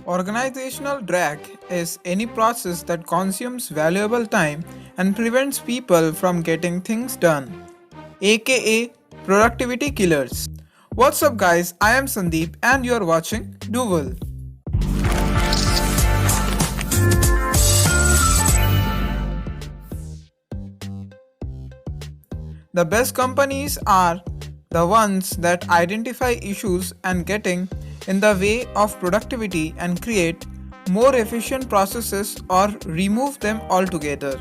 Organizational drag is any process that consumes valuable time and prevents people from getting things done, aka productivity killers. What's up, guys? I am Sandeep, and you're watching Duval. The best companies are the ones that identify issues and getting in the way of productivity and create more efficient processes or remove them altogether.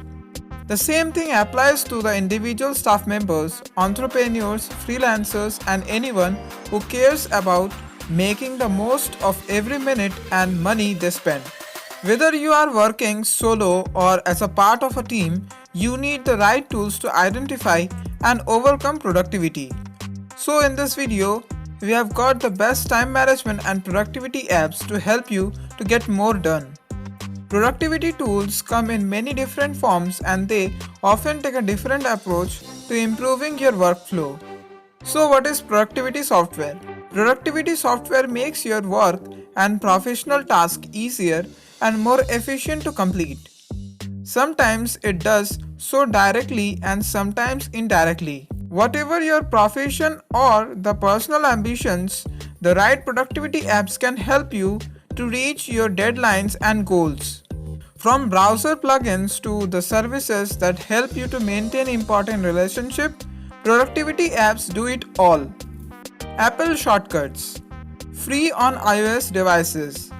The same thing applies to the individual staff members, entrepreneurs, freelancers, and anyone who cares about making the most of every minute and money they spend. Whether you are working solo or as a part of a team, you need the right tools to identify and overcome productivity. So in this video, we have got the best time management and productivity apps to help you to get more done. Productivity tools come in many different forms and they often take a different approach to improving your workflow. So what is productivity software? Productivity software makes your work and professional tasks easier and more efficient to complete. Sometimes it does so directly and sometimes indirectly. Whatever your profession or the personal ambitions, the right productivity apps can help you to reach your deadlines and goals. From browser plugins to the services that help you to maintain important relationships, productivity apps do it all. Apple Shortcuts, free on iOS devices.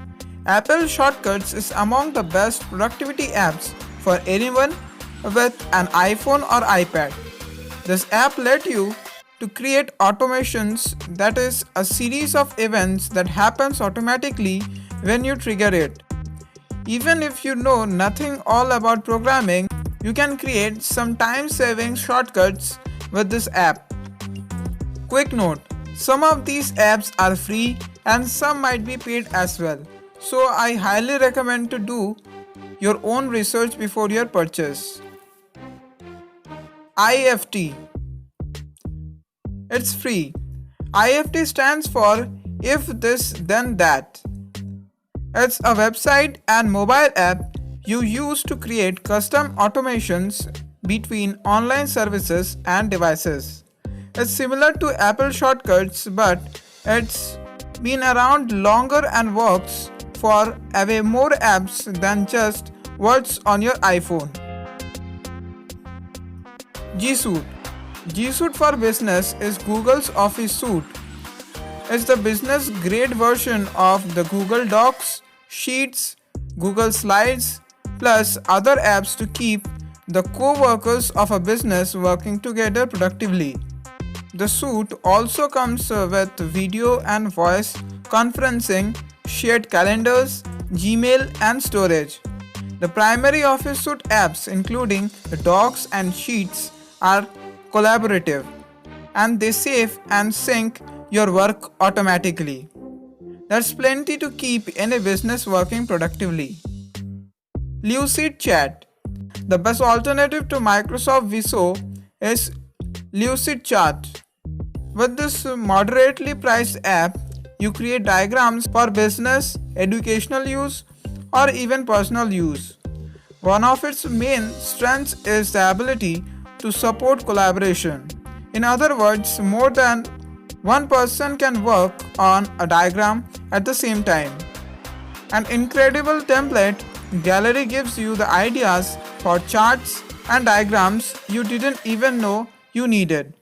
Apple Shortcuts is among the best productivity apps for anyone with an iPhone or iPad. This app lets you to create automations, that is a series of events that happens automatically when you trigger it. Even if you know nothing all about programming, you can create some time-saving shortcuts with this app. Quick note, some of these apps are free and some might be paid as well. So I highly recommend to do your own research before your purchase. IFT. It's free. IFT stands for If This Then That. It's a website and mobile app you use to create custom automations between online services and devices. It's similar to Apple Shortcuts, but it's been around longer and works for way more apps than just what's on your iPhone. G Suite. G Suite for Business is Google's Office suite. It's the business grade version of the Google Docs, Sheets, Google Slides, plus other apps to keep the co-workers of a business working together productively. The suite also comes with video and voice conferencing, shared calendars, Gmail, and storage. The primary Office suite apps, including the Docs and Sheets, are collaborative and they save and sync your work automatically. There's plenty to keep any business working productively. Lucid Chat. The best alternative to Microsoft Visio is Lucid Chat. With this moderately priced app, you create diagrams for business, educational use, or even personal use. One of its main strengths is the ability to support collaboration. In other words, more than one person can work on a diagram at the same time. An incredible template gallery gives you the ideas for charts and diagrams you didn't even know you needed.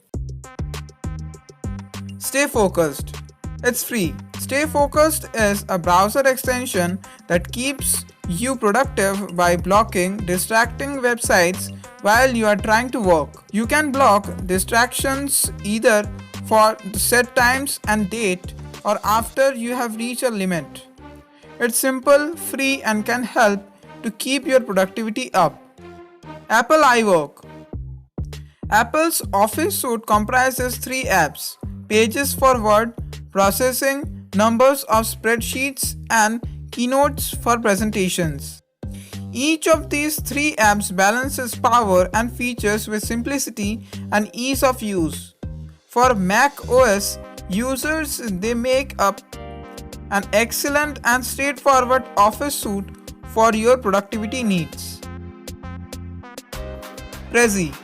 Stay Focused. It's free. Stay Focused is a browser extension that keeps you productive by blocking distracting websites while you are trying to work. You can block distractions either for the set times and date or after you have reached a limit. It's simple, free, and can help to keep your productivity up. Apple iWork. Apple's Office suite comprises three apps: Pages for Word, processing, numbers of spreadsheets, and Keynotes for presentations. Each of these three apps balances power and features with simplicity and ease of use. For Mac OS users, they make up an excellent and straightforward office suit for your productivity needs. Prezi.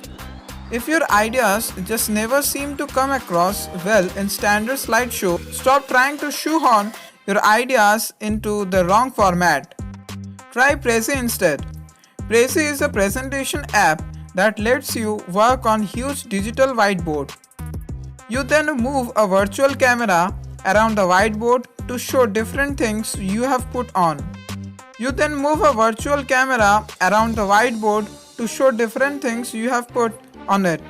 If your ideas just never seem to come across well in standard slideshow, stop trying to shoehorn your ideas into the wrong format. Try Prezi instead. Prezi is a presentation app that lets you work on huge digital whiteboard. You then move a virtual camera around the whiteboard to show different things you have put on. You then move a virtual camera around the whiteboard to show different things you have put on it.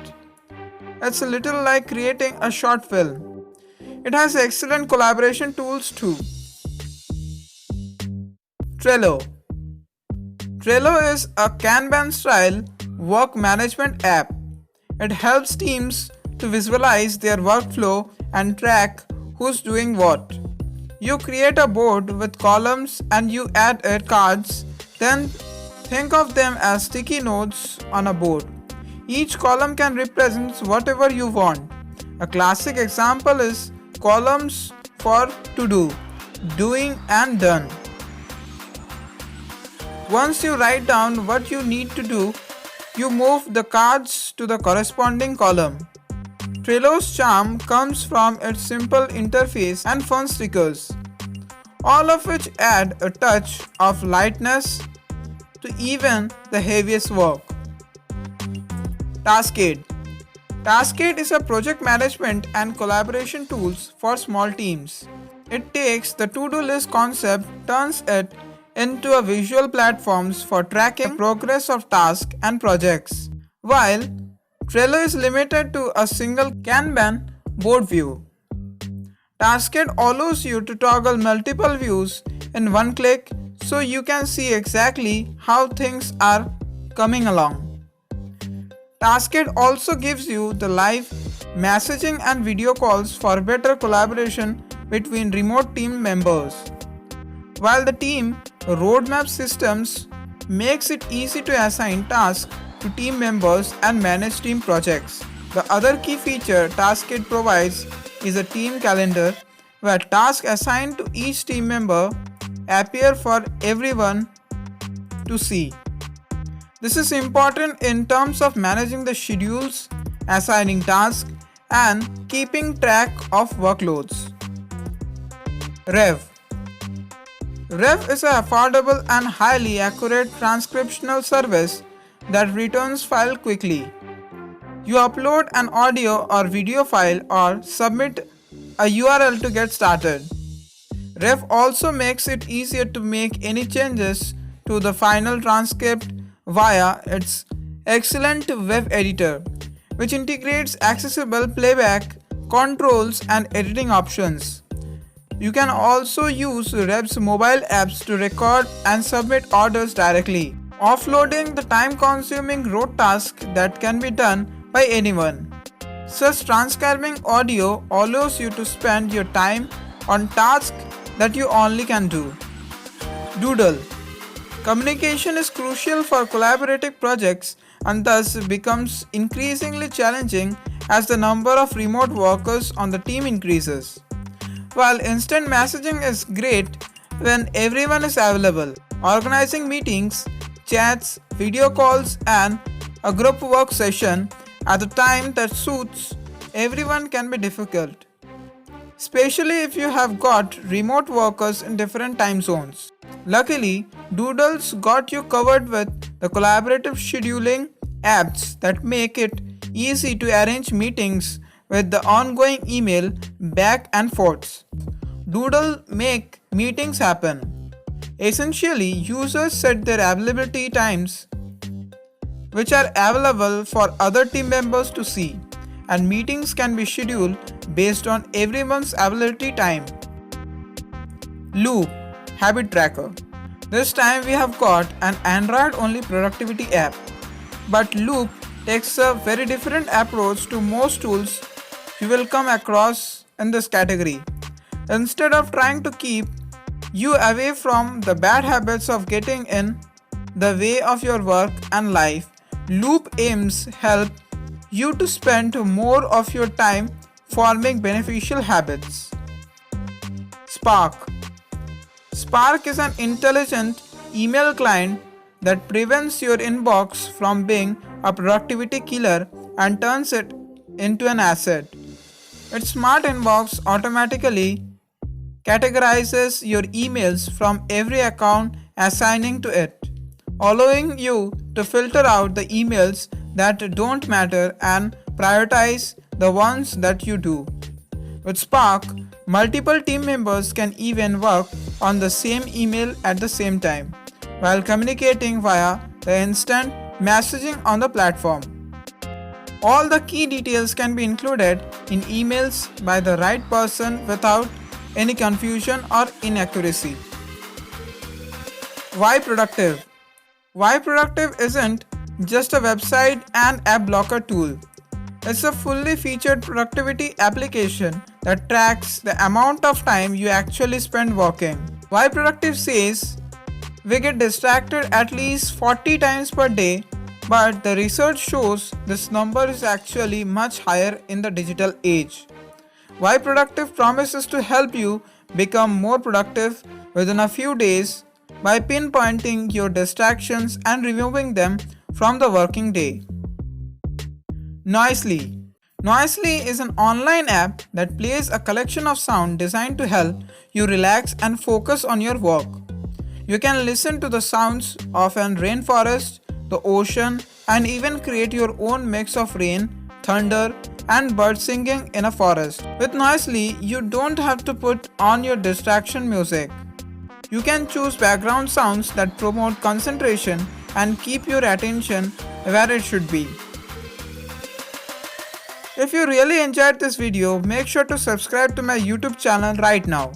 It's a little like creating a short film. It has excellent collaboration tools too. Trello. Trello is a Kanban style work management app. It helps teams to visualize their workflow and track who's doing what. You create a board with columns and you add cards, then think of them as sticky notes on a board. Each column can represent whatever you want. A classic example is columns for to do, doing and done. Once you write down what you need to do, you move the cards to the corresponding column. Trello's charm comes from its simple interface and fun stickers, all of which add a touch of lightness to even the heaviest work. Taskade. Taskade is a project management and collaboration tools for small teams. It takes the to-do list concept, turns it into a visual platforms for tracking the progress of tasks and projects, while Trello is limited to a single Kanban board view. Taskade allows you to toggle multiple views in one click so you can see exactly how things are coming along. Taskade also gives you the live messaging and video calls for better collaboration between remote team members. While the team roadmap systems makes it easy to assign tasks to team members and manage team projects. The other key feature Taskade provides is a team calendar where tasks assigned to each team member appear for everyone to see. This is important in terms of managing the schedules, assigning tasks, and keeping track of workloads. Rev. Rev is an affordable and highly accurate transcriptional service that returns file quickly. You upload an audio or video file or submit a URL to get started. Rev also makes it easier to make any changes to the final transcript via its excellent web editor, which integrates accessible playback controls and editing options. You can also use Rev's mobile apps to record and submit orders directly, offloading the time-consuming rote task that can be done by anyone. Such transcribing audio allows you to spend your time on tasks that you only can do. Doodle. Communication is crucial for collaborative projects and thus becomes increasingly challenging as the number of remote workers on the team increases. While instant messaging is great when everyone is available, organizing meetings, chats, video calls, and a group work session at the time that suits everyone can be difficult, especially if you have got remote workers in different time zones. Luckily, Doodles got you covered with the collaborative scheduling apps that make it easy to arrange meetings with the ongoing email back and forths. Doodle make meetings happen. Essentially, users set their availability times which are available for other team members to see, and meetings can be scheduled based on everyone's availability time. Loop Habit Tracker. This time we have got an Android only productivity app, but Loop takes a very different approach to most tools you will come across in this category. Instead of trying to keep you away from the bad habits of getting in the way of your work and life, Loop aims help you to spend more of your time forming beneficial habits. Spark. Spark is an intelligent email client that prevents your inbox from being a productivity killer and turns it into an asset. Its smart inbox automatically categorizes your emails from every account assigning to it, allowing you to filter out the emails that don't matter and prioritize the ones that you do. With Spark, multiple team members can even work on the same email at the same time while communicating via the instant messaging on the platform. All the key details can be included in emails by the right person without any confusion or inaccuracy. Why Productive? Why Productive isn't just a website and app blocker tool. It's a fully featured productivity application that tracks the amount of time you actually spend working. Why Productive says we get distracted at least 40 times per day, but the research shows this number is actually much higher in the digital age. Why Productive promises to help you become more productive within a few days by pinpointing your distractions and removing them from the working day. Noisely. Noisely is an online app that plays a collection of sound designed to help you relax and focus on your work. You can listen to the sounds of a rainforest, the ocean, and even create your own mix of rain, thunder, and bird singing in a forest. With Noisely, you don't have to put on your distraction music. You can choose background sounds that promote concentration and keep your attention where it should be. If you really enjoyed this video, make sure to subscribe to my YouTube channel right now.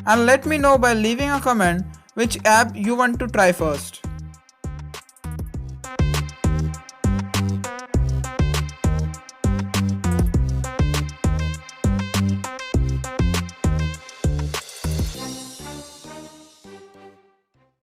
And let me know by leaving a comment which app you want to try first.